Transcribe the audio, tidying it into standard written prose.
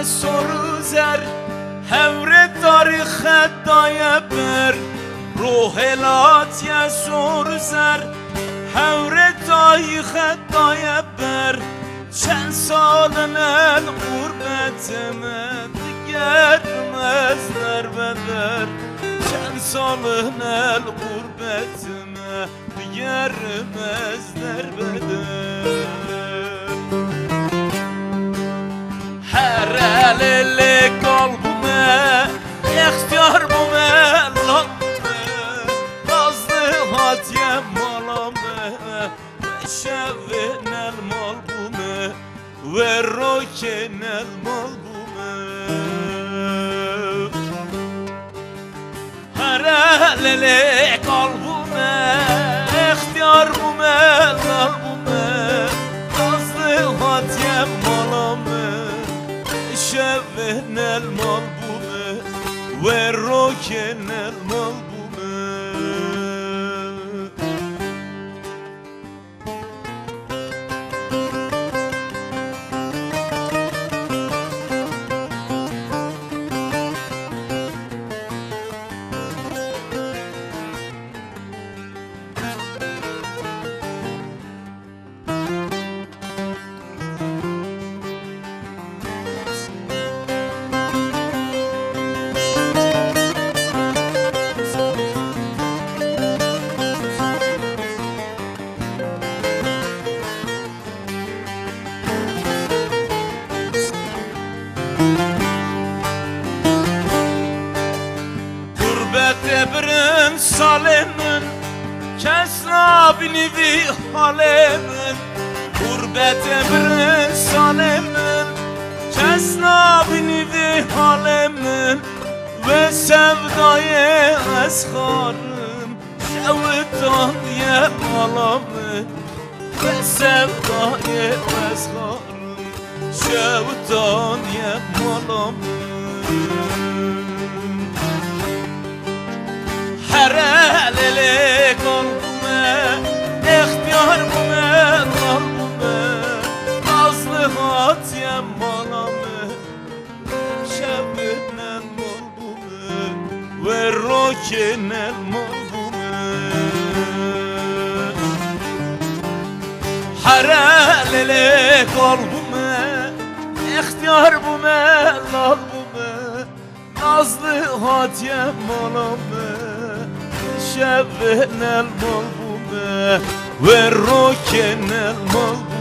سرزر هور تاریخ دایبر روحلات یا سرزر هور تاریخ دایبر چند سالن قربتمه دیگرمezler بدر چند سالن قربتمه دیگرمezler بدر her elele kalbime ihtiyar bu melame nazlı hatiyem malame ve şevvenel malbume ve rokenel malbume her elele kalbime ihtiyar bu melame nazlı hatiyem malame شبهنا الملبومة والروكنا الملبومة Ebrin salemin kesrabini vi halemin gurbet ebrin salemin kesrabini vi halemin ve sevdayı esharım şevdan ye malamın ve sevdayı esharım şevdan ye malamın her elele kalbime ihtiyar bu kalbime nazlı hatiyem malame şevvenel malbume ve rokenel malbume her elele kalbime ihtiyar bu kalbime nazlı hatiyem malame شبهنا الملبومة والروكنا الملبومة